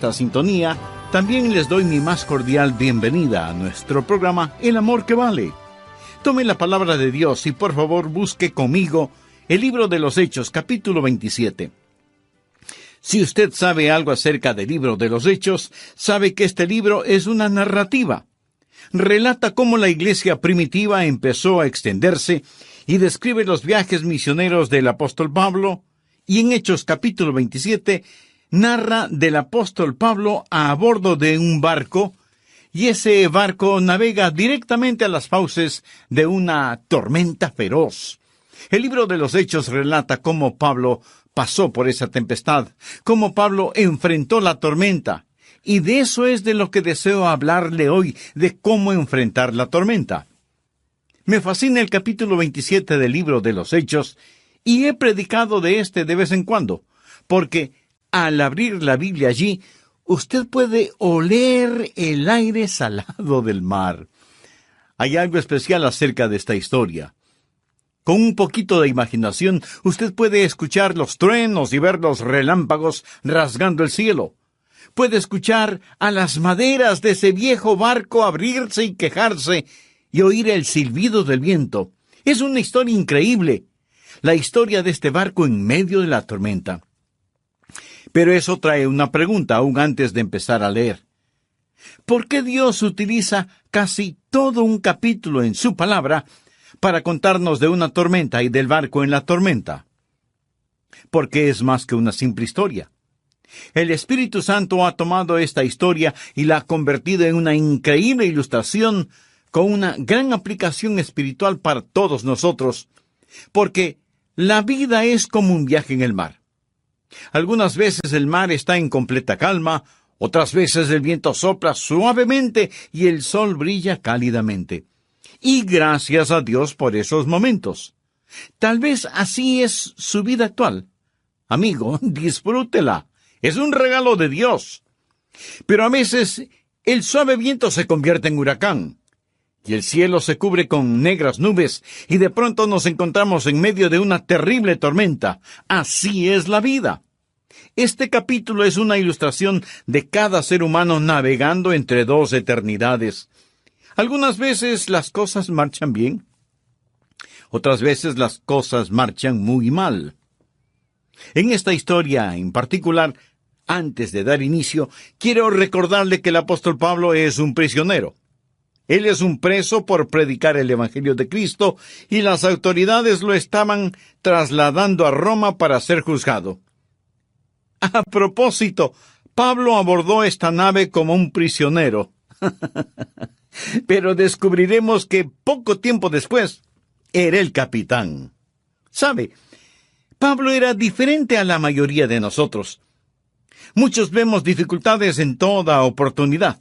esta sintonía, también les doy mi más cordial bienvenida a nuestro programa El Amor que Vale. Tome la palabra de Dios y por favor busque conmigo el libro de los Hechos, capítulo 27. Si usted sabe algo acerca del libro de los Hechos, sabe que este libro es una narrativa. Relata cómo la iglesia primitiva empezó a extenderse y describe los viajes misioneros del apóstol Pablo, y en Hechos capítulo 27 narra del apóstol Pablo a bordo de un barco, y ese barco navega directamente a las fauces de una tormenta feroz. El libro de los Hechos relata cómo Pablo pasó por esa tempestad, cómo Pablo enfrentó la tormenta, y de eso es de lo que deseo hablarle hoy, de cómo enfrentar la tormenta. Me fascina el capítulo 27 del libro de los Hechos, y he predicado de este de vez en cuando, porque al abrir la Biblia allí, usted puede oler el aire salado del mar. Hay algo especial acerca de esta historia. Con un poquito de imaginación, usted puede escuchar los truenos y ver los relámpagos rasgando el cielo. Puede escuchar a las maderas de ese viejo barco abrirse y quejarse, y oír el silbido del viento. Es una historia increíble, la historia de este barco en medio de la tormenta. Pero eso trae una pregunta aún antes de empezar a leer. ¿Por qué Dios utiliza casi todo un capítulo en su palabra para contarnos de una tormenta y del barco en la tormenta? Porque es más que una simple historia. El Espíritu Santo ha tomado esta historia y la ha convertido en una increíble ilustración con una gran aplicación espiritual para todos nosotros, porque la vida es como un viaje en el mar. Algunas veces el mar está en completa calma, otras veces el viento sopla suavemente y el sol brilla cálidamente. Y gracias a Dios por esos momentos. Tal vez así es su vida actual. Amigo, disfrútela. Es un regalo de Dios. Pero a veces el suave viento se convierte en huracán, y el cielo se cubre con negras nubes, y de pronto nos encontramos en medio de una terrible tormenta. Así es la vida. Este capítulo es una ilustración de cada ser humano navegando entre dos eternidades. Algunas veces las cosas marchan bien, otras veces las cosas marchan muy mal. En esta historia en particular, antes de dar inicio, quiero recordarle que el apóstol Pablo es un prisionero. Él es un preso por predicar el Evangelio de Cristo, y las autoridades lo estaban trasladando a Roma para ser juzgado. A propósito, Pablo abordó esta nave como un prisionero. Pero descubriremos que poco tiempo después era el capitán. ¿Sabe? Pablo era diferente a la mayoría de nosotros. Muchos vemos dificultades en toda oportunidad.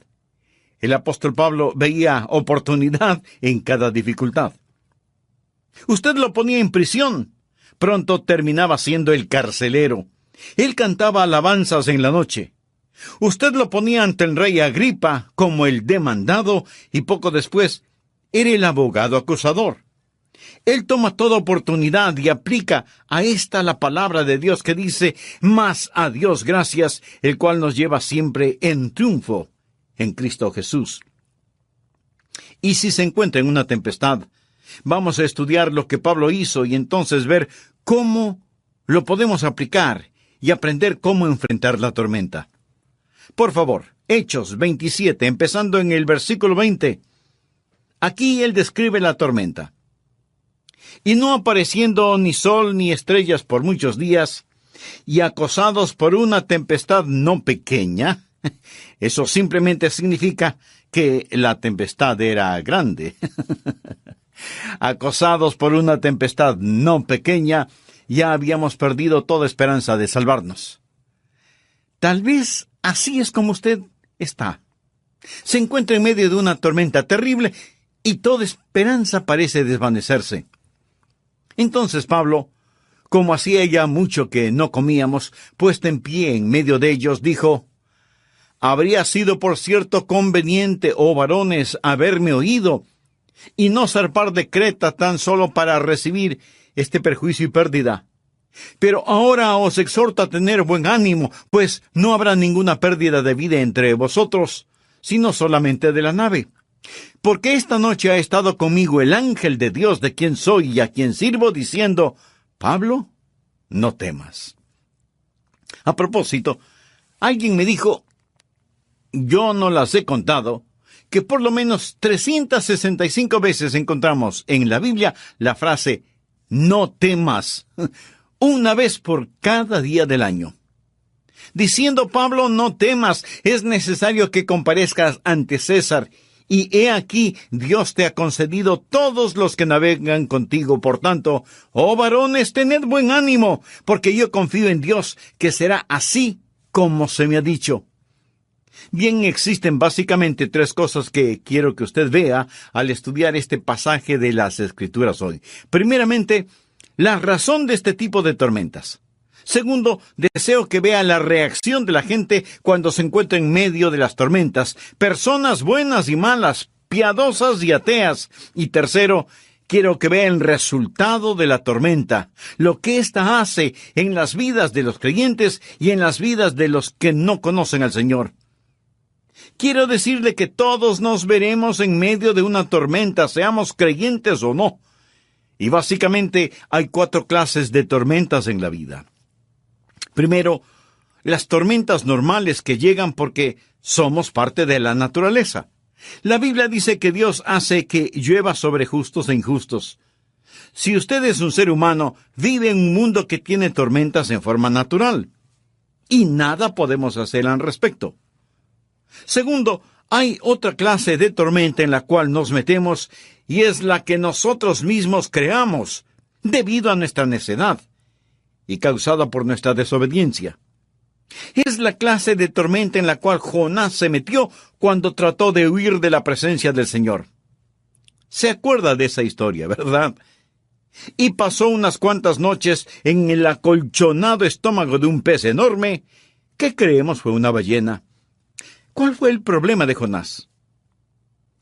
El apóstol Pablo veía oportunidad en cada dificultad. Usted lo ponía en prisión. Pronto terminaba siendo el carcelero. Él cantaba alabanzas en la noche. Usted lo ponía ante el rey Agripa como el demandado, y poco después era el abogado acusador. Él toma toda oportunidad y aplica a esta la palabra de Dios que dice: mas a Dios gracias, el cual nos lleva siempre en triunfo en Cristo Jesús. Y si se encuentra en una tempestad, vamos a estudiar lo que Pablo hizo y entonces ver cómo lo podemos aplicar y aprender cómo enfrentar la tormenta. Por favor, Hechos 27, empezando en el versículo 20. Aquí él describe la tormenta. Y no apareciendo ni sol ni estrellas por muchos días, y acosados por una tempestad no pequeña. Eso simplemente significa que la tempestad era grande. Acosados por una tempestad no pequeña, ya habíamos perdido toda esperanza de salvarnos. Tal vez así es como usted está. Se encuentra en medio de una tormenta terrible y toda esperanza parece desvanecerse. Entonces Pablo, como hacía ya mucho que no comíamos, puesto en pie en medio de ellos, dijo: habría sido por cierto conveniente, oh varones, haberme oído, y no zarpar de Creta tan solo para recibir este perjuicio y pérdida. Pero ahora os exhorto a tener buen ánimo, pues no habrá ninguna pérdida de vida entre vosotros, sino solamente de la nave. Porque esta noche ha estado conmigo el ángel de Dios, de quien soy y a quien sirvo, diciendo: Pablo, no temas. A propósito, alguien me dijo, yo no las he contado, que por lo menos 365 veces encontramos en la Biblia la frase no temas, una vez por cada día del año. Diciendo Pablo, no temas, es necesario que comparezcas ante César, y he aquí, Dios te ha concedido todos los que navegan contigo. Por tanto, oh varones, tened buen ánimo, porque yo confío en Dios, que será así como se me ha dicho. Bien, existen básicamente tres cosas que quiero que usted vea al estudiar este pasaje de las Escrituras hoy. Primeramente, la razón de este tipo de tormentas. Segundo, deseo que vea la reacción de la gente cuando se encuentra en medio de las tormentas, personas buenas y malas, piadosas y ateas. Y tercero, quiero que vea el resultado de la tormenta, lo que ésta hace en las vidas de los creyentes y en las vidas de los que no conocen al Señor. Quiero decirle que todos nos veremos en medio de una tormenta, seamos creyentes o no. Y básicamente hay 4 clases de tormentas en la vida. Primero, las tormentas normales que llegan porque somos parte de la naturaleza. La Biblia dice que Dios hace que llueva sobre justos e injustos. Si usted es un ser humano, vive en un mundo que tiene tormentas en forma natural. Y nada podemos hacer al respecto. Segundo, hay otra clase de tormenta en la cual nos metemos y es la que nosotros mismos creamos debido a nuestra necedad y causada por nuestra desobediencia. Es la clase de tormenta en la cual Jonás se metió cuando trató de huir de la presencia del Señor. Se acuerda de esa historia, ¿verdad? Y pasó unas cuantas noches en el acolchonado estómago de un pez enorme que creemos fue una ballena. ¿Cuál fue el problema de Jonás?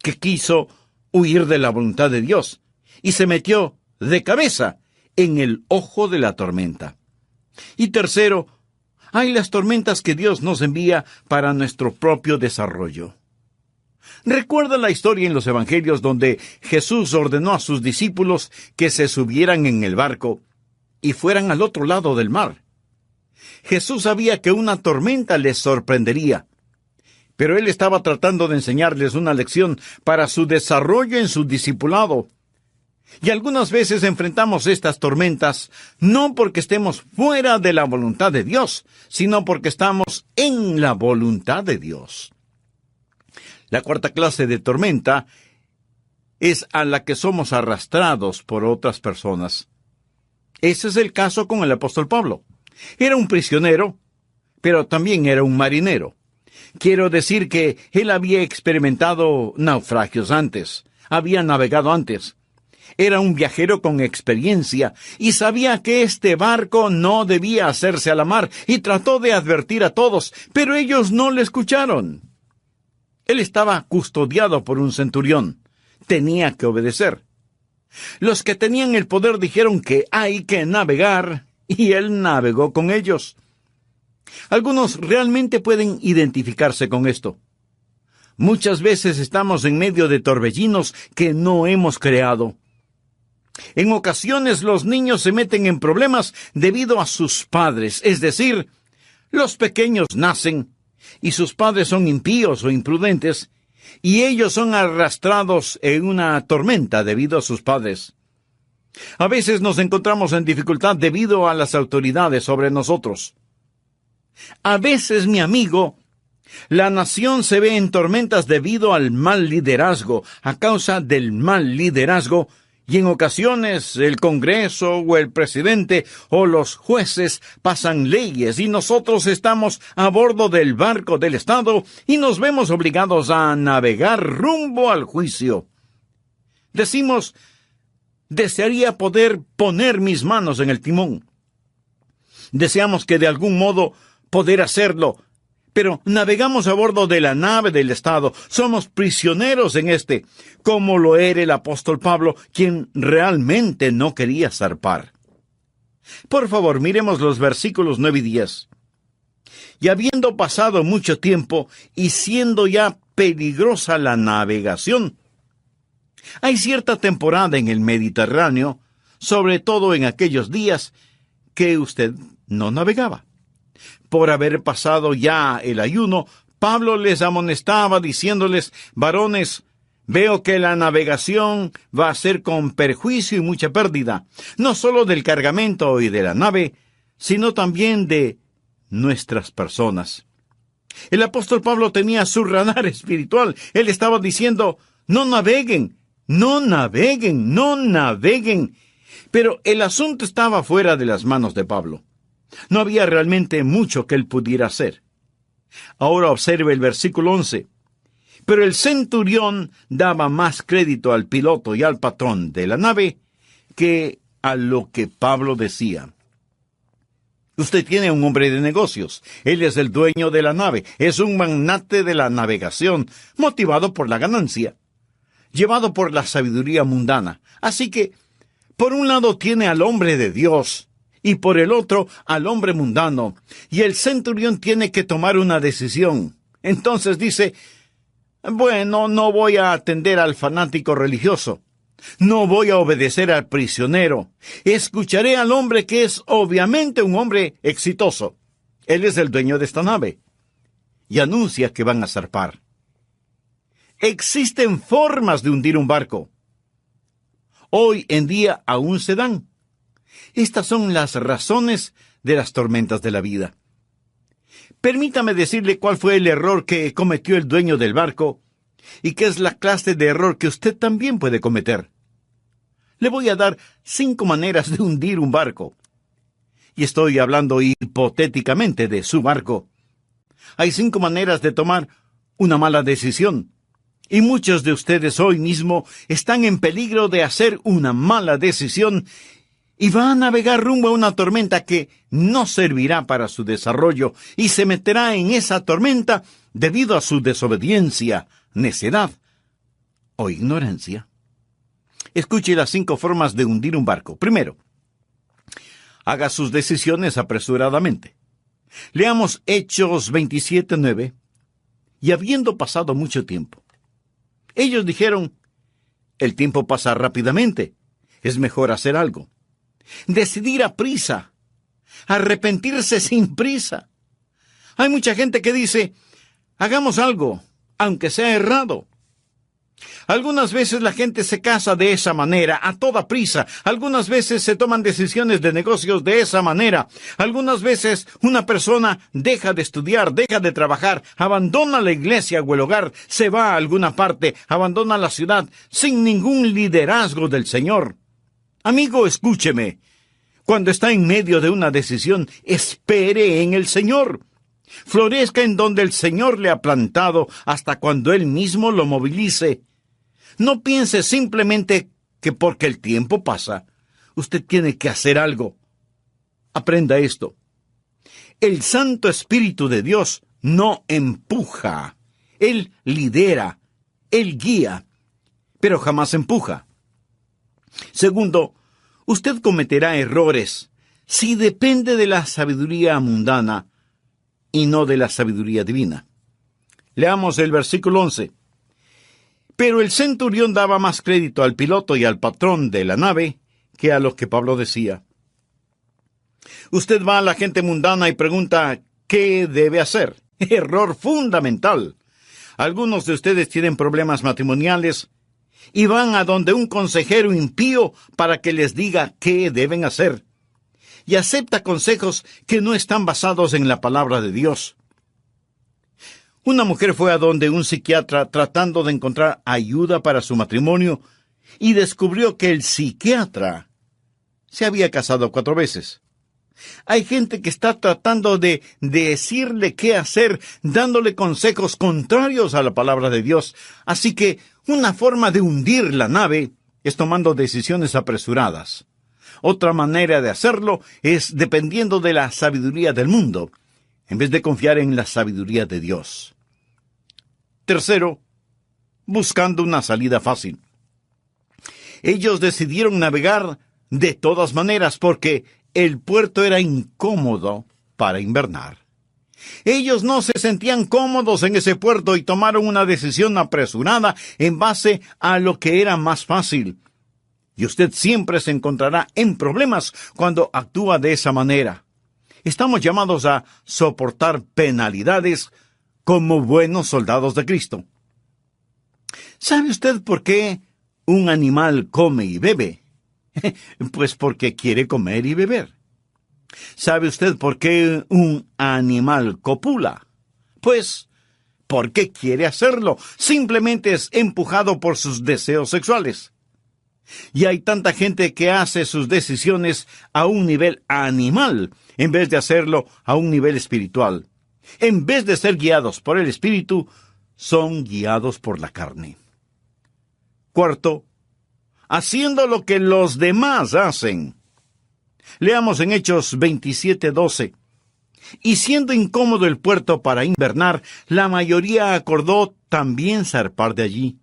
Que quiso huir de la voluntad de Dios y se metió de cabeza en el ojo de la tormenta. Y tercero, hay las tormentas que Dios nos envía para nuestro propio desarrollo. Recuerda la historia en los Evangelios donde Jesús ordenó a sus discípulos que se subieran en el barco y fueran al otro lado del mar. Jesús sabía que una tormenta les sorprendería, pero Él estaba tratando de enseñarles una lección para su desarrollo en su discipulado. Y algunas veces enfrentamos estas tormentas no porque estemos fuera de la voluntad de Dios, sino porque estamos en la voluntad de Dios. La cuarta clase de tormenta es a la que somos arrastrados por otras personas. Ese es el caso con el apóstol Pablo. Era un prisionero, pero también era un marinero. Quiero decir que él había experimentado naufragios antes, había navegado antes. Era un viajero con experiencia y sabía que este barco no debía hacerse a la mar y trató de advertir a todos, pero ellos no le escucharon. Él estaba custodiado por un centurión. Tenía que obedecer. Los que tenían el poder dijeron que hay que navegar y él navegó con ellos. Algunos realmente pueden identificarse con esto. Muchas veces estamos en medio de torbellinos que no hemos creado. En ocasiones los niños se meten en problemas debido a sus padres, es decir, los pequeños nacen y sus padres son impíos o imprudentes y ellos son arrastrados en una tormenta debido a sus padres. A veces nos encontramos en dificultad debido a las autoridades sobre nosotros. A veces, mi amigo, la nación se ve en tormentas debido al mal liderazgo, a causa del mal liderazgo, y en ocasiones el Congreso o el presidente o los jueces pasan leyes y nosotros estamos a bordo del barco del Estado y nos vemos obligados a navegar rumbo al juicio. Decimos, desearía poder poner mis manos en el timón. Deseamos que de algún modo poder hacerlo, pero navegamos a bordo de la nave del Estado. Somos prisioneros en este, como lo era el apóstol Pablo, quien realmente no quería zarpar. Por favor, miremos los versículos 9 y 10. Y habiendo pasado mucho tiempo y siendo ya peligrosa la navegación. Hay cierta temporada en el Mediterráneo, sobre todo en aquellos días, que usted no navegaba. Por haber pasado ya el ayuno, Pablo les amonestaba diciéndoles: varones, veo que la navegación va a ser con perjuicio y mucha pérdida, no solo del cargamento y de la nave, sino también de nuestras personas. El apóstol Pablo tenía su radar espiritual. Él estaba diciendo: no naveguen, no naveguen, no naveguen. Pero el asunto estaba fuera de las manos de Pablo. No había realmente mucho que él pudiera hacer. Ahora observe el versículo 11. Pero el centurión daba más crédito al piloto y al patrón de la nave que a lo que Pablo decía. Usted tiene un hombre de negocios. Él es el dueño de la nave. Es un magnate de la navegación, motivado por la ganancia, llevado por la sabiduría mundana. Así que, por un lado tiene al hombre de Dios, y por el otro al hombre mundano. Y el centurión tiene que tomar una decisión. Entonces dice: bueno, no voy a atender al fanático religioso. No voy a obedecer al prisionero. Escucharé al hombre que es obviamente un hombre exitoso. Él es el dueño de esta nave. Y anuncia que van a zarpar. Existen formas de hundir un barco. Hoy en día aún se dan. Estas son las razones de las tormentas de la vida. Permítame decirle cuál fue el error que cometió el dueño del barco y qué es la clase de error que usted también puede cometer. Le voy a dar 5 maneras de hundir un barco. Y estoy hablando hipotéticamente de su barco. Hay 5 maneras de tomar una mala decisión. Y muchos de ustedes hoy mismo están en peligro de hacer una mala decisión y van a navegar rumbo a una tormenta que no servirá para su desarrollo y se meterá en esa tormenta debido a su desobediencia, necedad o ignorancia. Escuche las 5 formas de hundir un barco. Primero, haga sus decisiones apresuradamente. Leamos Hechos 27:9. Y habiendo pasado mucho tiempo, ellos dijeron: el tiempo pasa rápidamente, es mejor hacer algo. Decidir a prisa, arrepentirse sin prisa. Hay mucha gente que dice: hagamos algo, aunque sea errado. Algunas veces la gente se casa de esa manera, a toda prisa. Algunas veces se toman decisiones de negocios de esa manera. Algunas veces una persona deja de estudiar, deja de trabajar, abandona la iglesia o el hogar, se va a alguna parte, abandona la ciudad, sin ningún liderazgo del Señor. Amigo, escúcheme. Cuando está en medio de una decisión, espere en el Señor. Florezca en donde el Señor le ha plantado hasta cuando Él mismo lo movilice. No piense simplemente que porque el tiempo pasa, usted tiene que hacer algo. Aprenda esto. El Santo Espíritu de Dios no empuja. Él lidera, Él guía, pero jamás empuja. Segundo, usted cometerá errores si depende de la sabiduría mundana y no de la sabiduría divina. Leamos el versículo 11. Pero el centurión daba más crédito al piloto y al patrón de la nave que a lo que Pablo decía. Usted va a la gente mundana y pregunta ¿qué debe hacer? Error fundamental. Algunos de ustedes tienen problemas matrimoniales y van a donde un consejero impío para que les diga qué deben hacer. Y acepta consejos que no están basados en la palabra de Dios. Una mujer fue a donde un psiquiatra tratando de encontrar ayuda para su matrimonio y descubrió que el psiquiatra se había casado 4 veces. Hay gente que está tratando de decirle qué hacer, dándole consejos contrarios a la palabra de Dios. Así que una forma de hundir la nave es tomando decisiones apresuradas. Otra manera de hacerlo es dependiendo de la sabiduría del mundo, en vez de confiar en la sabiduría de Dios. Tercero, buscando una salida fácil. Ellos decidieron navegar de todas maneras porque el puerto era incómodo para invernar. Ellos no se sentían cómodos en ese puerto y tomaron una decisión apresurada en base a lo que era más fácil. Y usted siempre se encontrará en problemas cuando actúa de esa manera. Estamos llamados a soportar penalidades como buenos soldados de Cristo. ¿Sabe usted por qué un animal come y bebe? Pues porque quiere comer y beber. ¿Sabe usted por qué un animal copula? Pues porque quiere hacerlo. Simplemente es empujado por sus deseos sexuales. Y hay tanta gente que hace sus decisiones a un nivel animal, en vez de hacerlo a un nivel espiritual. En vez de ser guiados por el Espíritu, son guiados por la carne. Cuarto, haciendo lo que los demás hacen. Leamos en Hechos 27:12. Y siendo incómodo el puerto para invernar, la mayoría acordó también zarpar de allí.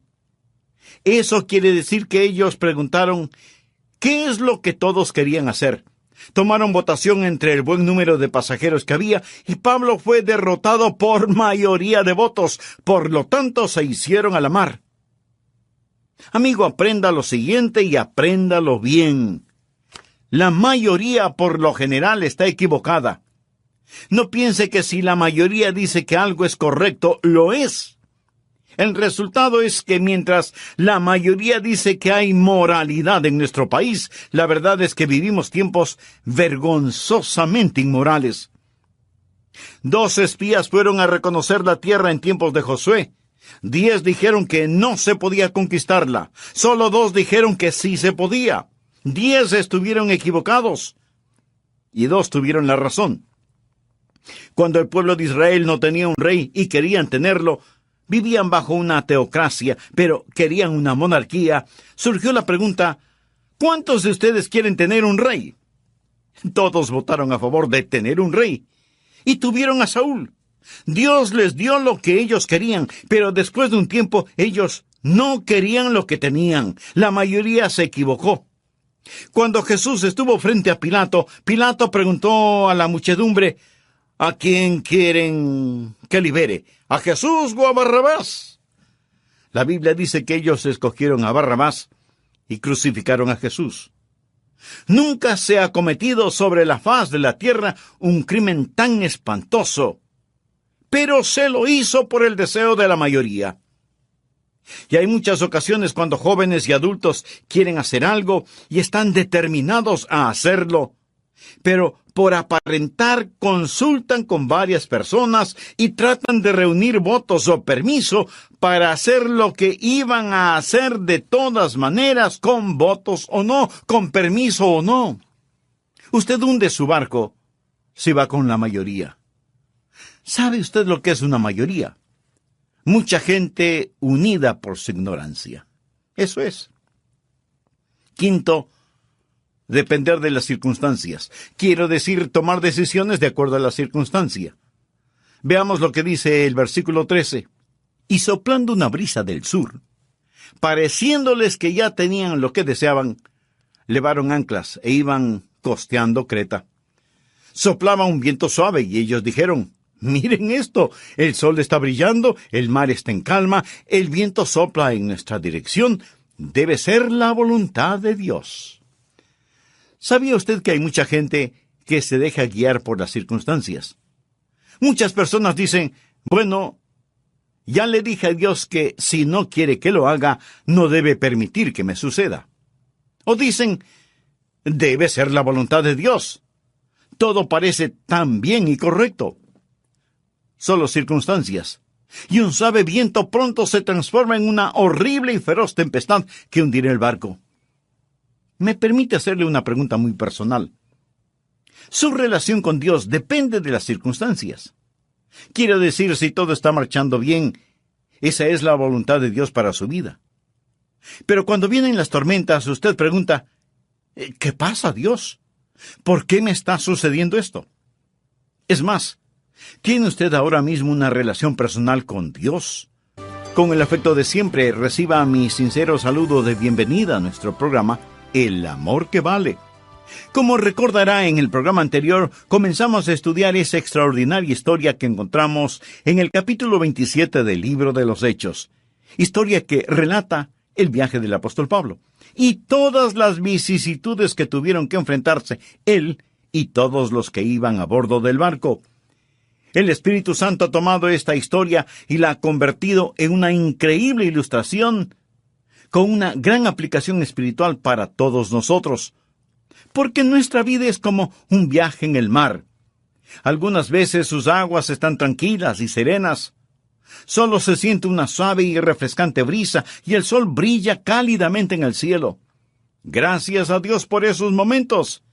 Eso quiere decir que ellos preguntaron, ¿qué es lo que todos querían hacer? Tomaron votación entre el buen número de pasajeros que había, y Pablo fue derrotado por mayoría de votos. Por lo tanto, se hicieron a la mar. Amigo, aprenda lo siguiente y apréndalo bien. La mayoría, por lo general, está equivocada. No piense que si la mayoría dice que algo es correcto, lo es. El resultado es que mientras la mayoría dice que hay moralidad en nuestro país, la verdad es que vivimos tiempos vergonzosamente inmorales. 2 espías fueron a reconocer la tierra en tiempos de Josué. 10 dijeron que no se podía conquistarla. Solo 2 dijeron que sí se podía. 10 estuvieron equivocados. Y 2 tuvieron la razón. Cuando el pueblo de Israel no tenía un rey y querían tenerlo, vivían bajo una teocracia, pero querían una monarquía, surgió la pregunta, ¿cuántos de ustedes quieren tener un rey? Todos votaron a favor de tener un rey. Y tuvieron a Saúl. Dios les dio lo que ellos querían, pero después de un tiempo ellos no querían lo que tenían. La mayoría se equivocó. Cuando Jesús estuvo frente a Pilato, Pilato preguntó a la muchedumbre, ¿a quién quieren que libere? ¿A Jesús o a Barrabás? La Biblia dice que ellos escogieron a Barrabás y crucificaron a Jesús. Nunca se ha cometido sobre la faz de la tierra un crimen tan espantoso, pero se lo hizo por el deseo de la mayoría. Y hay muchas ocasiones cuando jóvenes y adultos quieren hacer algo y están determinados a hacerlo, pero por aparentar consultan con varias personas y tratan de reunir votos o permiso para hacer lo que iban a hacer de todas maneras, con votos o no, con permiso o no. Usted hunde su barco si va con la mayoría. ¿Sabe usted lo que es una mayoría? Mucha gente unida por su ignorancia. Eso es. Quinto, depender de las circunstancias. Quiero decir, tomar decisiones de acuerdo a la circunstancia. Veamos lo que dice el versículo 13. Y soplando una brisa del sur, pareciéndoles que ya tenían lo que deseaban, levaron anclas e iban costeando Creta. Soplaba un viento suave y ellos dijeron, miren esto, el sol está brillando, el mar está en calma, el viento sopla en nuestra dirección, debe ser la voluntad de Dios. ¿Sabía usted que hay mucha gente que se deja guiar por las circunstancias? Muchas personas dicen, bueno, ya le dije a Dios que si no quiere que lo haga, no debe permitir que me suceda. O dicen, debe ser la voluntad de Dios. Todo parece tan bien y correcto. Solo circunstancias. Y un suave viento pronto se transforma en una horrible y feroz tempestad que hundirá el barco. Me permite hacerle una pregunta muy personal. Su relación con Dios depende de las circunstancias. Quiero decir, si todo está marchando bien, esa es la voluntad de Dios para su vida. Pero cuando vienen las tormentas, usted pregunta, ¿qué pasa, Dios? ¿Por qué me está sucediendo esto? Es más, ¿tiene usted ahora mismo una relación personal con Dios? Con el afecto de siempre, reciba mi sincero saludo de bienvenida a nuestro programa El Amor que Vale. Como recordará, en el programa anterior comenzamos a estudiar esa extraordinaria historia que encontramos en el capítulo 27 del libro de los Hechos. Historia que relata el viaje del apóstol Pablo y todas las vicisitudes que tuvieron que enfrentarse él y todos los que iban a bordo del barco. El Espíritu Santo ha tomado esta historia y la ha convertido en una increíble ilustración con una gran aplicación espiritual para todos nosotros. Porque nuestra vida es como un viaje en el mar. Algunas veces sus aguas están tranquilas y serenas. Solo se siente una suave y refrescante brisa y el sol brilla cálidamente en el cielo. Gracias a Dios por esos momentos.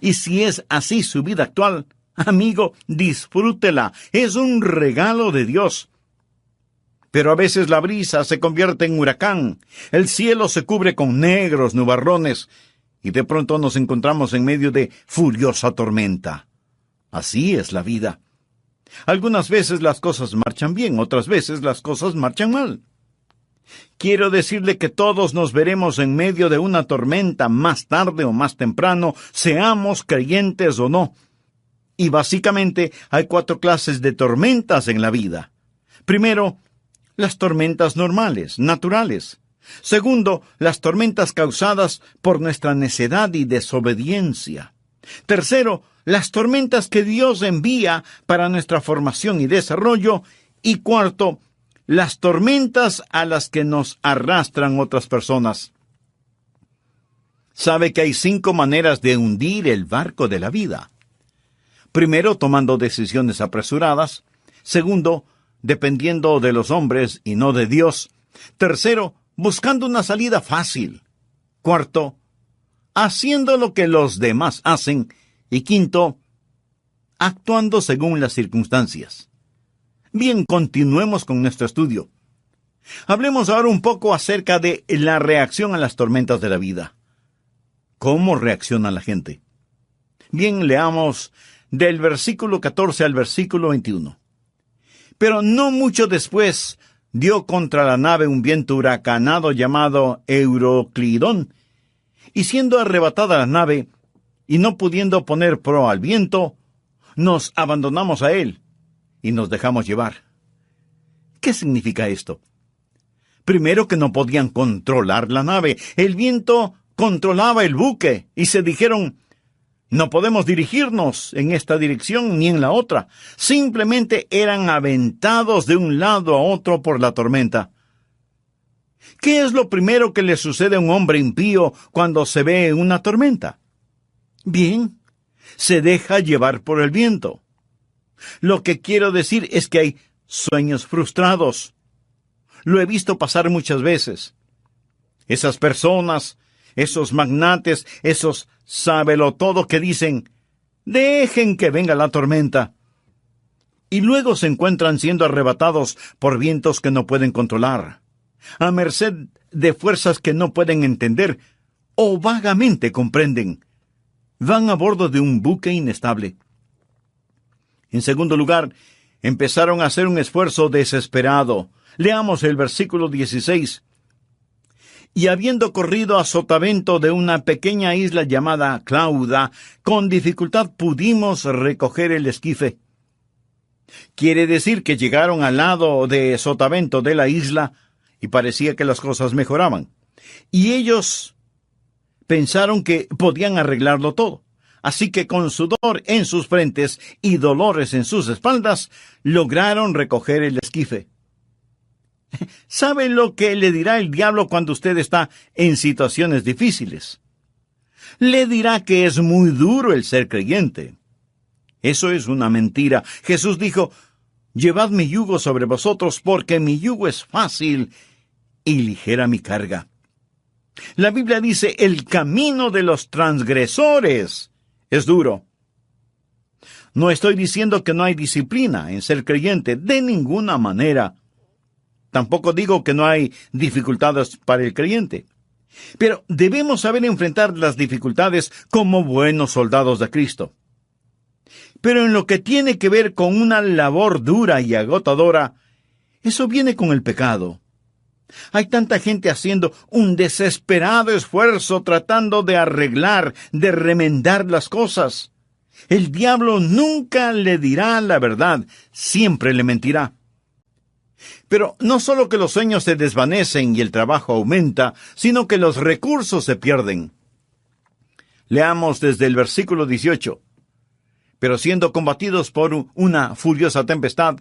Y si es así su vida actual, amigo, disfrútela. Es un regalo de Dios. Pero a veces la brisa se convierte en huracán. El cielo se cubre con negros nubarrones y de pronto nos encontramos en medio de furiosa tormenta. Así es la vida. Algunas veces las cosas marchan bien, otras veces las cosas marchan mal. Quiero decirle que todos nos veremos en medio de una tormenta más tarde o más temprano, seamos creyentes o no. Y básicamente hay 4 clases de tormentas en la vida. Primero, las tormentas normales, naturales. Segundo, las tormentas causadas por nuestra necedad y desobediencia. Tercero, las tormentas que Dios envía para nuestra formación y desarrollo. Y cuarto, las tormentas a las que nos arrastran otras personas. Sabe que hay 5 maneras de hundir el barco de la vida. Primero, tomando decisiones apresuradas. Segundo, dependiendo de los hombres y no de Dios. Tercero, buscando una salida fácil. Cuarto, haciendo lo que los demás hacen. Y quinto, actuando según las circunstancias. Bien, continuemos con nuestro estudio. Hablemos ahora un poco acerca de la reacción a las tormentas de la vida. ¿Cómo reacciona la gente? Bien, leamos del versículo 14 al versículo 21. Pero no mucho después dio contra la nave un viento huracanado llamado Euroclidón, y siendo arrebatada la nave, y no pudiendo poner proa al viento, nos abandonamos a él, y nos dejamos llevar. ¿Qué significa esto? Primero, que no podían controlar la nave. El viento controlaba el buque, y se dijeron: no podemos dirigirnos en esta dirección ni en la otra. Simplemente eran aventados de un lado a otro por la tormenta. ¿Qué es lo primero que le sucede a un hombre impío cuando se ve en una tormenta? Bien, se deja llevar por el viento. Lo que quiero decir es que hay sueños frustrados. Lo he visto pasar muchas veces. Esas personas, esos magnates, esos sábelo-todo que dicen: dejen que venga la tormenta. Y luego se encuentran siendo arrebatados por vientos que no pueden controlar, a merced de fuerzas que no pueden entender o vagamente comprenden. Van a bordo de un buque inestable. En segundo lugar, empezaron a hacer un esfuerzo desesperado. Leamos el versículo 16. Y habiendo corrido a sotavento de una pequeña isla llamada Clauda, con dificultad pudimos recoger el esquife. Quiere decir que llegaron al lado de sotavento de la isla y parecía que las cosas mejoraban. Y ellos pensaron que podían arreglarlo todo. Así que con sudor en sus frentes y dolores en sus espaldas, lograron recoger el esquife. ¿Sabe lo que le dirá el diablo cuando usted está en situaciones difíciles? Le dirá que es muy duro el ser creyente. Eso es una mentira. Jesús dijo: llevad mi yugo sobre vosotros, porque mi yugo es fácil y ligera mi carga. La Biblia dice: el camino de los transgresores es duro. No estoy diciendo que no hay disciplina en ser creyente, de ninguna manera. Tampoco digo que no hay dificultades para el creyente. Pero debemos saber enfrentar las dificultades como buenos soldados de Cristo. Pero en lo que tiene que ver con una labor dura y agotadora, eso viene con el pecado. Hay tanta gente haciendo un desesperado esfuerzo tratando de arreglar, de remendar las cosas. El diablo nunca le dirá la verdad, siempre le mentirá. Pero no solo que los sueños se desvanecen y el trabajo aumenta, sino que los recursos se pierden. Leamos desde el versículo 18. Pero siendo combatidos por una furiosa tempestad,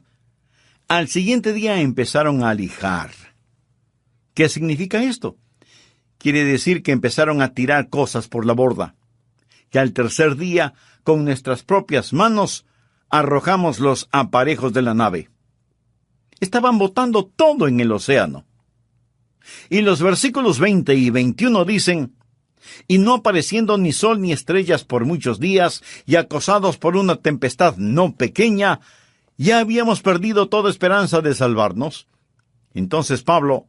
al siguiente día empezaron a lijar. ¿Qué significa esto? Quiere decir que empezaron a tirar cosas por la borda. Que al tercer día, con nuestras propias manos, arrojamos los aparejos de la nave. Estaban botando todo en el océano. Y los versículos 20 y 21 dicen: y no apareciendo ni sol ni estrellas por muchos días, y acosados por una tempestad no pequeña, ya habíamos perdido toda esperanza de salvarnos. Entonces Pablo,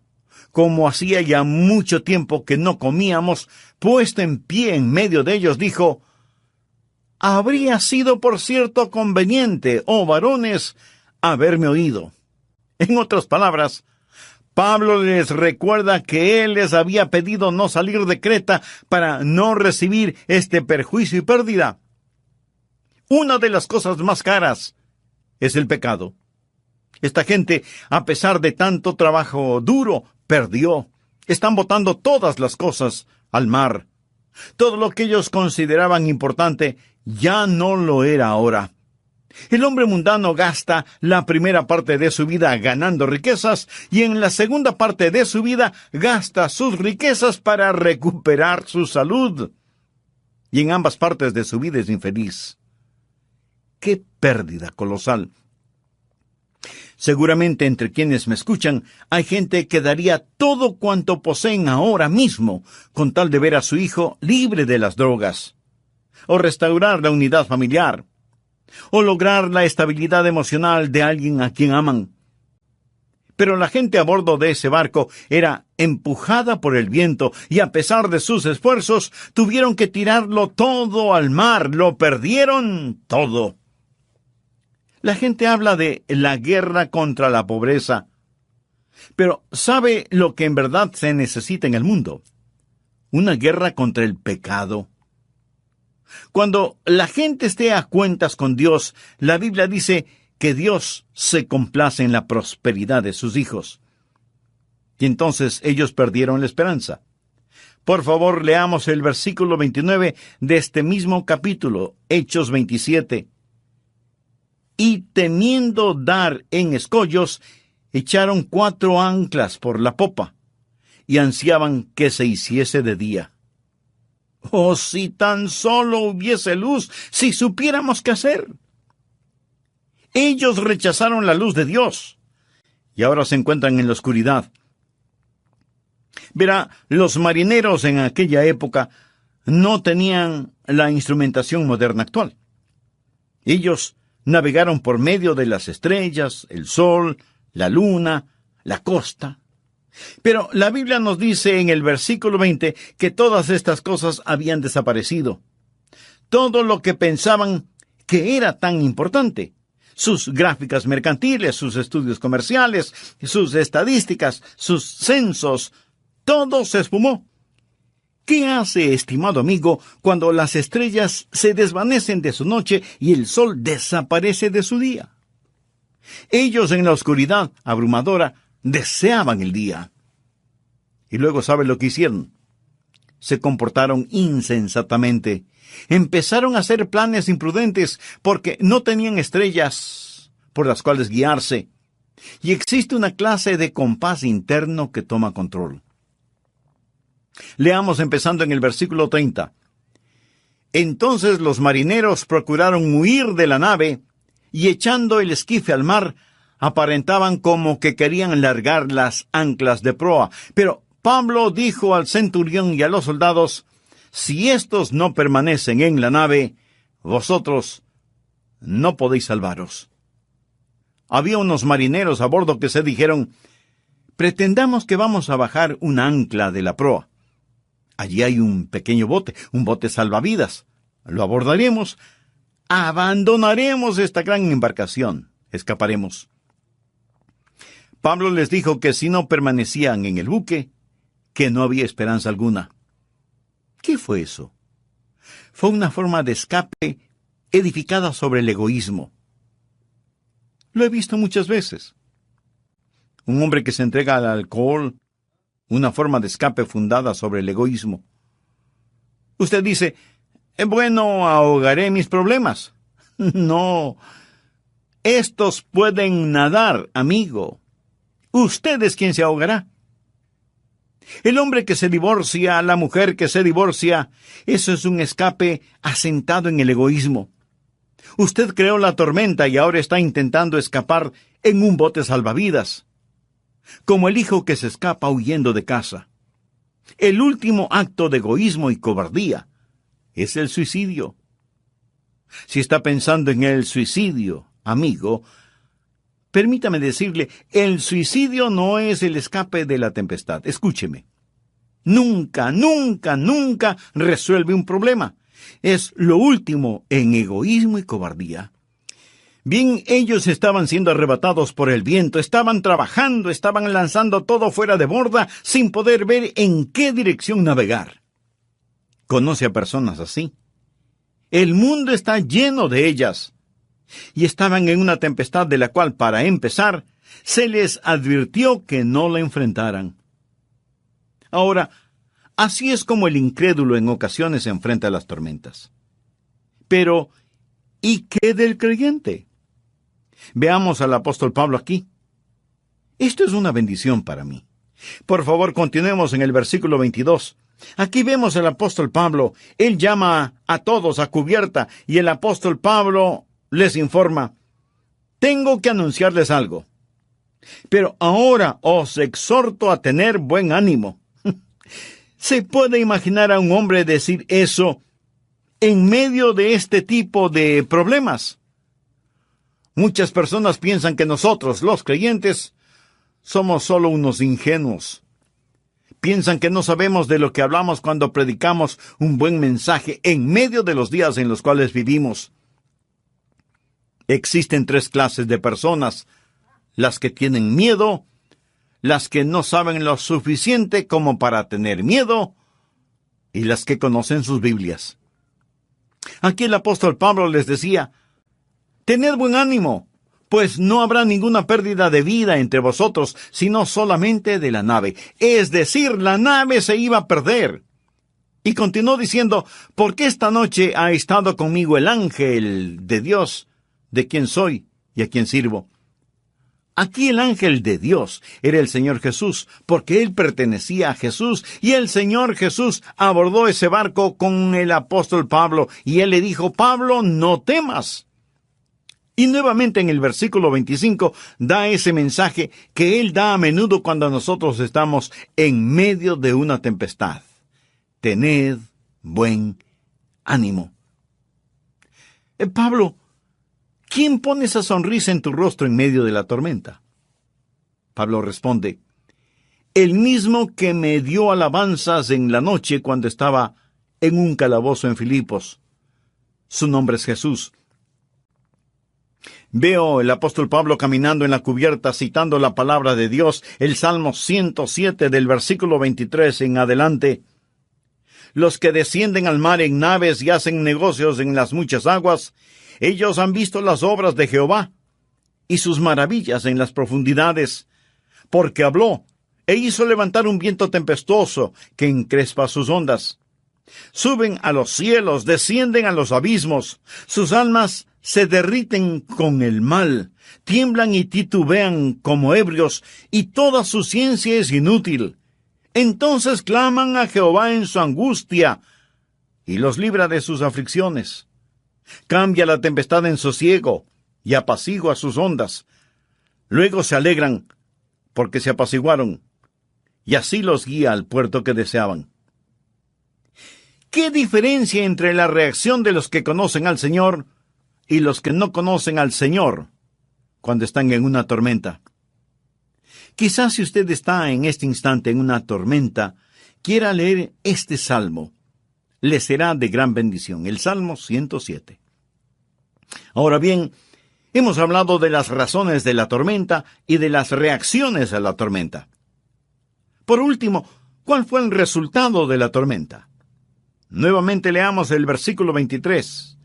como hacía ya mucho tiempo que no comíamos, puesto en pie en medio de ellos, dijo: habría sido por cierto conveniente, oh varones, haberme oído. En otras palabras, Pablo les recuerda que él les había pedido no salir de Creta para no recibir este perjuicio y pérdida. Una de las cosas más caras es el pecado. Esta gente, a pesar de tanto trabajo duro, perdió. Están botando todas las cosas al mar. Todo lo que ellos consideraban importante ya no lo era ahora. El hombre mundano gasta la primera parte de su vida ganando riquezas y en la segunda parte de su vida gasta sus riquezas para recuperar su salud. Y en ambas partes de su vida es infeliz. ¡Qué pérdida colosal! Seguramente entre quienes me escuchan hay gente que daría todo cuanto poseen ahora mismo con tal de ver a su hijo libre de las drogas, o restaurar la unidad familiar, o lograr la estabilidad emocional de alguien a quien aman. Pero la gente a bordo de ese barco era empujada por el viento y a pesar de sus esfuerzos tuvieron que tirarlo todo al mar, lo perdieron todo. La gente habla de la guerra contra la pobreza, pero ¿sabe lo que en verdad se necesita en el mundo? Una guerra contra el pecado. Cuando la gente esté a cuentas con Dios, la Biblia dice que Dios se complace en la prosperidad de sus hijos. Y entonces ellos perdieron la esperanza. Por favor, leamos el versículo 29 de este mismo capítulo, Hechos 27. Y temiendo dar en escollos, echaron 4 anclas por la popa, y ansiaban que se hiciese de día. ¡Oh, si tan solo hubiese luz, si supiéramos qué hacer! Ellos rechazaron la luz de Dios, y ahora se encuentran en la oscuridad. Verá, los marineros en aquella época no tenían la instrumentación moderna actual. Ellos navegaron por medio de las estrellas, el sol, la luna, la costa. Pero la Biblia nos dice en el versículo 20 que todas estas cosas habían desaparecido. Todo lo que pensaban que era tan importante, sus gráficas mercantiles, sus estudios comerciales, sus estadísticas, sus censos, todo se esfumó. ¿Qué hace, estimado amigo, cuando las estrellas se desvanecen de su noche y el sol desaparece de su día? Ellos en la oscuridad abrumadora deseaban el día. Y luego, ¿sabe lo que hicieron? Se comportaron insensatamente. Empezaron a hacer planes imprudentes porque no tenían estrellas por las cuales guiarse. Y existe una clase de compás interno que toma control. Leamos empezando en el versículo 30. Entonces los marineros procuraron huir de la nave y echando el esquife al mar, aparentaban como que querían largar las anclas de proa. Pero Pablo dijo al centurión y a los soldados: si éstos no permanecen en la nave, vosotros no podéis salvaros. Había unos marineros a bordo que se dijeron: pretendamos que vamos a bajar un ancla de la proa. Allí hay un pequeño bote, un bote salvavidas. Lo abordaremos, abandonaremos esta gran embarcación, escaparemos. Pablo les dijo que si no permanecían en el buque, que no había esperanza alguna. ¿Qué fue eso? Fue una forma de escape edificada sobre el egoísmo. Lo he visto muchas veces. Un hombre que se entrega al alcohol, una forma de escape fundada sobre el egoísmo. Usted dice, bueno, ahogaré mis problemas. No, estos pueden nadar, amigo. Usted es quien se ahogará. El hombre que se divorcia, la mujer que se divorcia, eso es un escape asentado en el egoísmo. Usted creó la tormenta y ahora está intentando escapar en un bote salvavidas, como el hijo que se escapa huyendo de casa. El último acto de egoísmo y cobardía es el suicidio. Si está pensando en el suicidio, amigo, permítame decirle, el suicidio no es el escape de la tempestad. Escúcheme. Nunca, nunca, nunca resuelve un problema. Es lo último en egoísmo y cobardía. Bien, ellos estaban siendo arrebatados por el viento, estaban trabajando, estaban lanzando todo fuera de borda sin poder ver en qué dirección navegar. ¿Conoce a personas así? El mundo está lleno de ellas. Y estaban en una tempestad de la cual, para empezar, se les advirtió que no la enfrentaran. Ahora, así es como el incrédulo en ocasiones se enfrenta a las tormentas. Pero, ¿y qué del creyente? Veamos al apóstol Pablo aquí. Esto es una bendición para mí. Por favor, continuemos en el versículo 22. Aquí vemos al apóstol Pablo. Él llama a todos a cubierta y el apóstol Pablo les informa: tengo que anunciarles algo. Pero ahora os exhorto a tener buen ánimo. ¿Se puede imaginar a un hombre decir eso en medio de este tipo de problemas? Muchas personas piensan que nosotros, los creyentes, somos solo unos ingenuos. Piensan que no sabemos de lo que hablamos cuando predicamos un buen mensaje en medio de los días en los cuales vivimos. Existen 3 clases de personas: las que tienen miedo, las que no saben lo suficiente como para tener miedo, y las que conocen sus Biblias. Aquí el apóstol Pablo les decía: tened buen ánimo, pues no habrá ninguna pérdida de vida entre vosotros, sino solamente de la nave. Es decir, la nave se iba a perder. Y continuó diciendo: porque esta noche ha estado conmigo el ángel de Dios, de quien soy y a quien sirvo. Aquí el ángel de Dios era el Señor Jesús, porque él pertenecía a Jesús, y el Señor Jesús abordó ese barco con el apóstol Pablo, y él le dijo: Pablo, no temas. Y nuevamente en el versículo 25 da ese mensaje que él da a menudo cuando nosotros estamos en medio de una tempestad: tened buen ánimo. Pablo, ¿quién pone esa sonrisa en tu rostro en medio de la tormenta? Pablo responde: el mismo que me dio alabanzas en la noche cuando estaba en un calabozo en Filipos. Su nombre es Jesús. Veo el apóstol Pablo caminando en la cubierta citando la palabra de Dios, el Salmo 107 del versículo 23 en adelante. Los que descienden al mar en naves y hacen negocios en las muchas aguas, ellos han visto las obras de Jehová y sus maravillas en las profundidades, porque habló e hizo levantar un viento tempestuoso que encrespa sus ondas. Suben a los cielos, descienden a los abismos, sus almas se derriten con el mal, tiemblan y titubean como ebrios, y toda su ciencia es inútil. Entonces claman a Jehová en su angustia, y los libra de sus aflicciones. Cambia la tempestad en sosiego, y apacigua sus ondas. Luego se alegran, porque se apaciguaron, y así los guía al puerto que deseaban. ¿Qué diferencia entre la reacción de los que conocen al Señor y los que no conocen al Señor cuando están en una tormenta? Quizás si usted está en este instante en una tormenta, quiera leer este salmo. Le será de gran bendición, el Salmo 107. Ahora bien, Hemos hablado de las razones de la tormenta y de las reacciones a la tormenta. Por último, ¿cuál fue el resultado de la tormenta? Nuevamente leamos el versículo 23.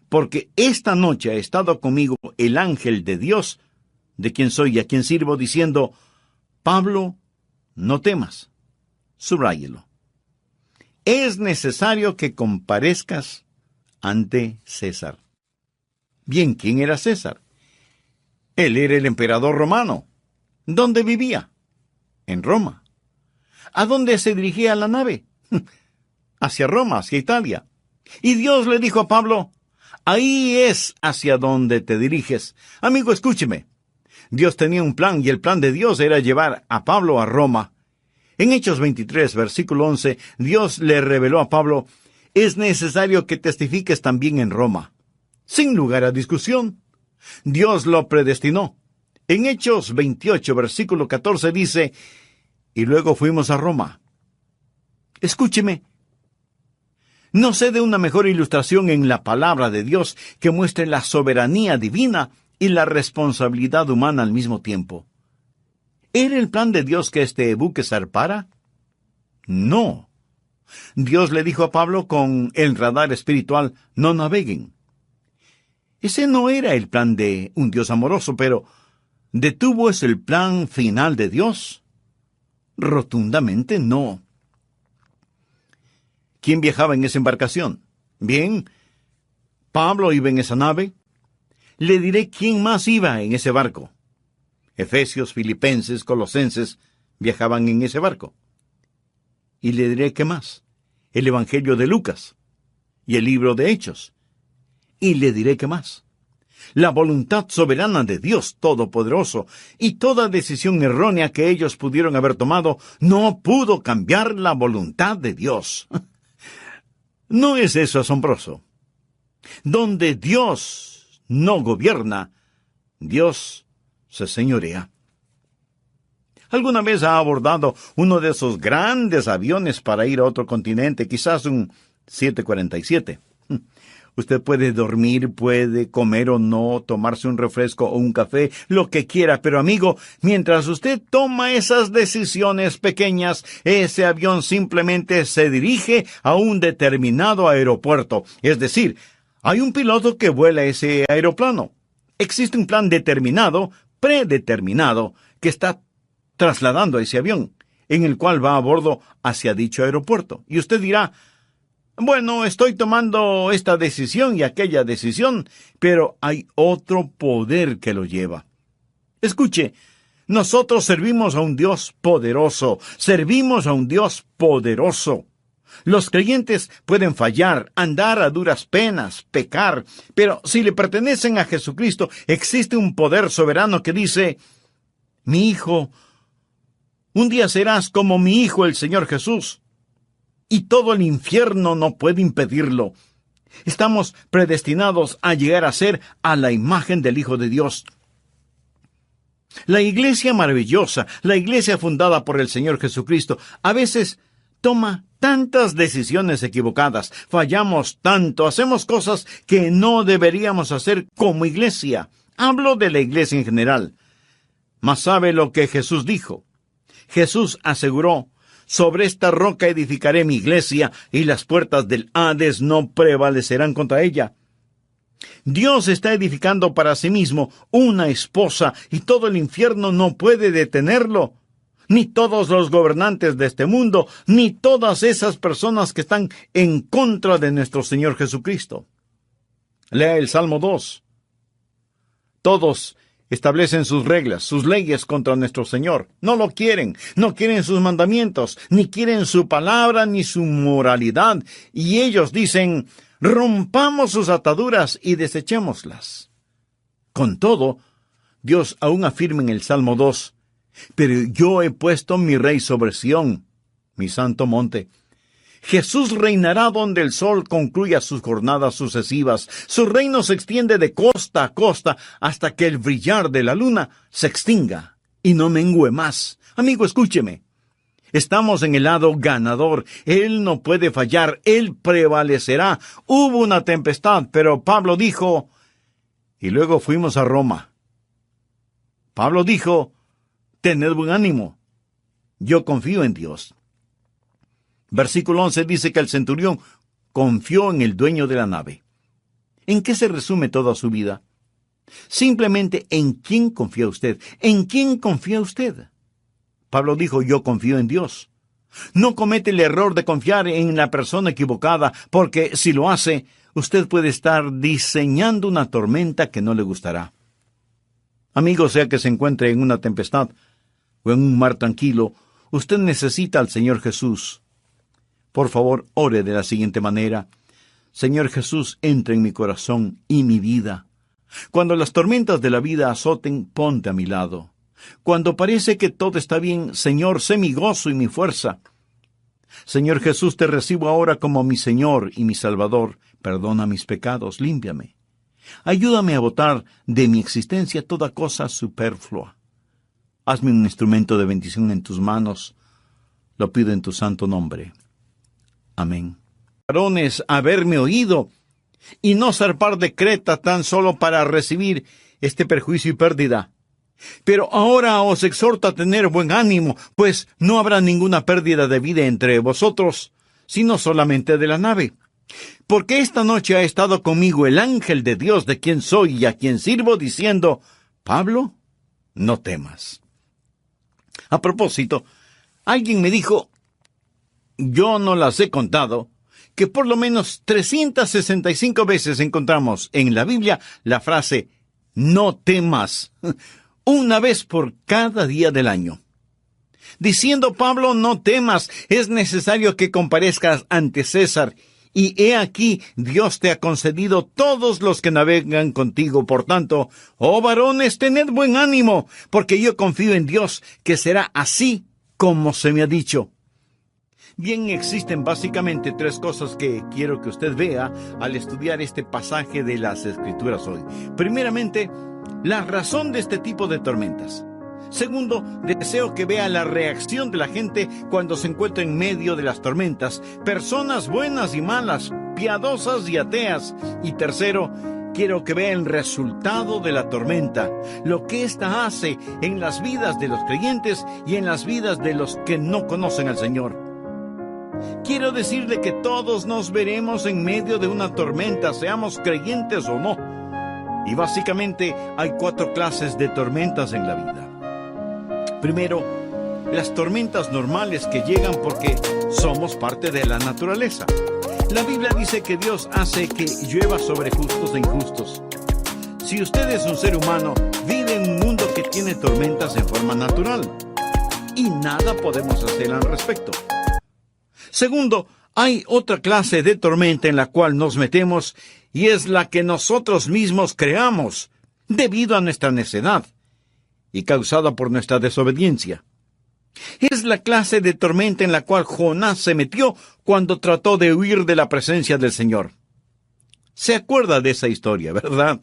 Porque esta noche ha estado conmigo el ángel de Dios, de quien soy y a quien sirvo, diciendo, Pablo, no temas. Subráyelo. Es necesario que comparezcas ante César. Bien, ¿quién era César? Él era el emperador romano. ¿Dónde vivía? En Roma. ¿A dónde se dirigía la nave? Hacia Roma, hacia Italia. Y Dios le dijo a Pablo, ahí es hacia donde te diriges. Amigo, escúcheme. Dios tenía un plan y el plan de Dios era llevar a Pablo a Roma. En Hechos 23, versículo 11, Dios le reveló a Pablo, es necesario que testifiques también en Roma. Sin lugar a discusión, Dios lo predestinó. En Hechos 28, versículo 14 dice, y luego fuimos a Roma. Escúcheme. No sé de una mejor ilustración en la palabra de Dios que muestre la soberanía divina y la responsabilidad humana al mismo tiempo. ¿Era el plan de Dios que este buque zarpara? No. Dios le dijo a Pablo con el radar espiritual, no naveguen. Ese no era el plan de un Dios amoroso, pero ¿detuvo ese el plan final de Dios? Rotundamente no. ¿Quién viajaba en esa embarcación? Bien, Pablo iba en esa nave. Le diré quién más iba en ese barco. Efesios, Filipenses, Colosenses viajaban en ese barco. Y le diré qué más. El Evangelio de Lucas y el libro de Hechos. Y le diré qué más. La voluntad soberana de Dios Todopoderoso y toda decisión errónea que ellos pudieron haber tomado no pudo cambiar la voluntad de Dios. ¿No es eso asombroso? Donde Dios no gobierna, Dios se señorea. ¿Alguna vez ha abordado uno de esos grandes aviones para ir a otro continente, quizás un 747? Usted puede dormir, puede comer o no, tomarse un refresco o un café, lo que quiera, pero amigo, mientras usted toma esas decisiones pequeñas, ese avión simplemente se dirige a un determinado aeropuerto. Es decir, hay un piloto que vuela ese aeroplano. Existe un plan determinado, predeterminado, que está trasladando a ese avión, en el cual va a bordo hacia dicho aeropuerto. Y usted dirá, bueno, estoy tomando esta decisión y aquella decisión, pero hay otro poder que lo lleva. Escuche, nosotros servimos a un Dios poderoso, servimos a un Dios poderoso. Los creyentes pueden fallar, andar a duras penas, pecar, pero si le pertenecen a Jesucristo, existe un poder soberano que dice, mi hijo, un día serás como mi hijo el Señor Jesús. Y todo el infierno no puede impedirlo. Estamos predestinados a llegar a ser a la imagen del Hijo de Dios. La iglesia maravillosa, la iglesia fundada por el Señor Jesucristo, a veces toma tantas decisiones equivocadas, fallamos tanto, hacemos cosas que no deberíamos hacer como iglesia. Hablo de la iglesia en general. Mas sabe lo que Jesús dijo. Jesús aseguró, sobre esta roca edificaré mi iglesia, y las puertas del Hades no prevalecerán contra ella. Dios está edificando para sí mismo una esposa, y todo el infierno no puede detenerlo. Ni todos los gobernantes de este mundo, ni todas esas personas que están en contra de nuestro Señor Jesucristo. Lea el Salmo 2. Todos establecen sus reglas, sus leyes contra nuestro Señor. No lo quieren, no quieren sus mandamientos, ni quieren su palabra, ni su moralidad. Y ellos dicen, rompamos sus ataduras y desechémoslas. Con todo, Dios aún afirma en el Salmo 2, pero yo he puesto mi rey sobre Sión, mi santo monte. Jesús reinará donde el sol concluya sus jornadas sucesivas. Su reino se extiende de costa a costa hasta que el brillar de la luna se extinga y no mengüe más. Amigo, escúcheme. Estamos en el lado ganador. Él no puede fallar. Él prevalecerá. Hubo una tempestad, pero Pablo dijo, y luego fuimos a Roma. Pablo dijo, tened buen ánimo, yo confío en Dios. Versículo 11 dice que el centurión confió en el dueño de la nave. ¿En qué se resume toda su vida? Simplemente en quién confía usted. ¿En quién confía usted? Pablo dijo, yo confío en Dios. No comete el error de confiar en la persona equivocada, porque si lo hace, usted puede estar diseñando una tormenta que no le gustará. Amigo, sea que se encuentre en una tempestad o en un mar tranquilo, usted necesita al Señor Jesús. Por favor, ore de la siguiente manera. Señor Jesús, entra en mi corazón y mi vida. Cuando las tormentas de la vida azoten, ponte a mi lado. Cuando parece que todo está bien, Señor, sé mi gozo y mi fuerza. Señor Jesús, te recibo ahora como mi Señor y mi Salvador. Perdona mis pecados, límpiame. Ayúdame a botar de mi existencia toda cosa superflua. Hazme un instrumento de bendición en tus manos. Lo pido en tu santo nombre. Amén. Varones, haberme oído y no zarpar de Creta tan solo para recibir este perjuicio y pérdida. Pero ahora os exhorto a tener buen ánimo, pues no habrá ninguna pérdida de vida entre vosotros, sino solamente de la nave. Porque esta noche ha estado conmigo el ángel de Dios de quien soy y a quien sirvo, diciendo, Pablo, no temas. A propósito, alguien me dijo, yo no las he contado, que por lo menos 365 veces encontramos en la Biblia la frase, no temas, una vez por cada día del año. Diciendo Pablo, no temas, es necesario que comparezcas ante César, y he aquí, Dios te ha concedido todos los que navegan contigo. Por tanto, oh varones, tened buen ánimo, porque yo confío en Dios, que será así como se me ha dicho. Bien, existen básicamente tres cosas que quiero que usted vea al estudiar este pasaje de las Escrituras hoy. Primeramente, la razón de este tipo de tormentas. Segundo, deseo que vea la reacción de la gente cuando se encuentra en medio de las tormentas. Personas buenas y malas, piadosas y ateas. Y tercero, quiero que vea el resultado de la tormenta, lo que ésta hace en las vidas de los creyentes y en las vidas de los que no conocen al Señor. Quiero decirle que todos nos veremos en medio de una tormenta, seamos creyentes o no. Y básicamente hay 4 clases de tormentas en la vida. Primero, las tormentas normales que llegan porque somos parte de la naturaleza. La Biblia dice que Dios hace que llueva sobre justos e injustos. Si usted es un ser humano, vive en un mundo que tiene tormentas en forma natural. Y nada podemos hacer al respecto. Segundo, hay otra clase de tormenta en la cual nos metemos y es la que nosotros mismos creamos debido a nuestra necedad y causada por nuestra desobediencia. Es la clase de tormenta en la cual Jonás se metió cuando trató de huir de la presencia del Señor. Se acuerda de esa historia, ¿verdad?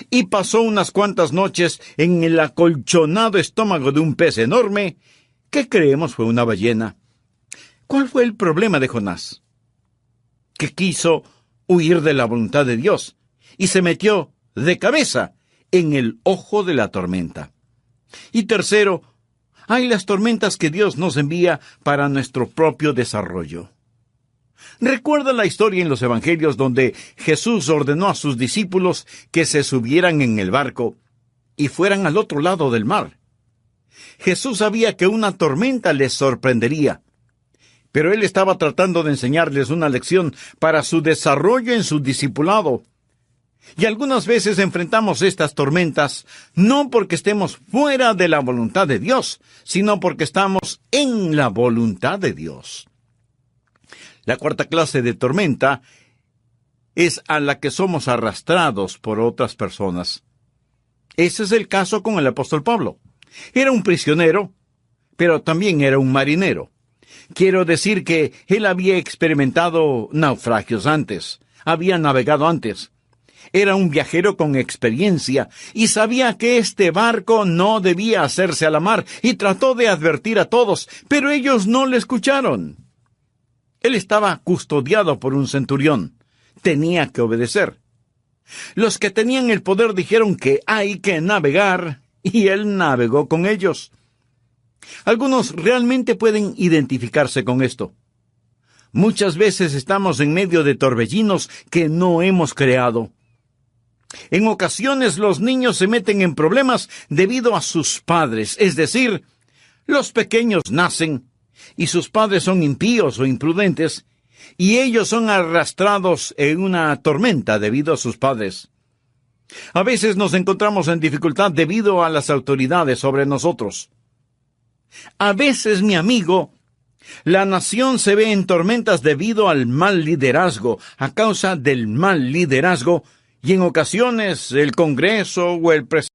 Y pasó unas cuantas noches en el acolchonado estómago de un pez enorme que creemos fue una ballena. ¿Cuál fue el problema de Jonás? Que quiso huir de la voluntad de Dios y se metió de cabeza en el ojo de la tormenta. Y tercero, hay las tormentas que Dios nos envía para nuestro propio desarrollo. ¿Recuerda la historia en los Evangelios donde Jesús ordenó a sus discípulos que se subieran en el barco y fueran al otro lado del mar? Jesús sabía que una tormenta les sorprendería, pero Él estaba tratando de enseñarles una lección para su desarrollo en su discipulado. Y algunas veces enfrentamos estas tormentas no porque estemos fuera de la voluntad de Dios, sino porque estamos en la voluntad de Dios. La cuarta clase de tormenta es a la que somos arrastrados por otras personas. Ese es el caso con el apóstol Pablo. Era un prisionero, pero también era un marinero. Quiero decir que él había experimentado naufragios antes, había navegado antes. Era un viajero con experiencia y sabía que este barco no debía hacerse a la mar y trató de advertir a todos, pero ellos no le escucharon. Él estaba custodiado por un centurión. Tenía que obedecer. Los que tenían el poder dijeron que hay que navegar, y él navegó con ellos. Algunos realmente pueden identificarse con esto. Muchas veces estamos en medio de torbellinos que no hemos creado. En ocasiones los niños se meten en problemas debido a sus padres, es decir, los pequeños nacen y sus padres son impíos o imprudentes, y ellos son arrastrados en una tormenta debido a sus padres. A veces nos encontramos en dificultad debido a las autoridades sobre nosotros. A veces, mi amigo, la nación se ve en tormentas debido al mal liderazgo, a causa del mal liderazgo, y en ocasiones el Congreso o el presidente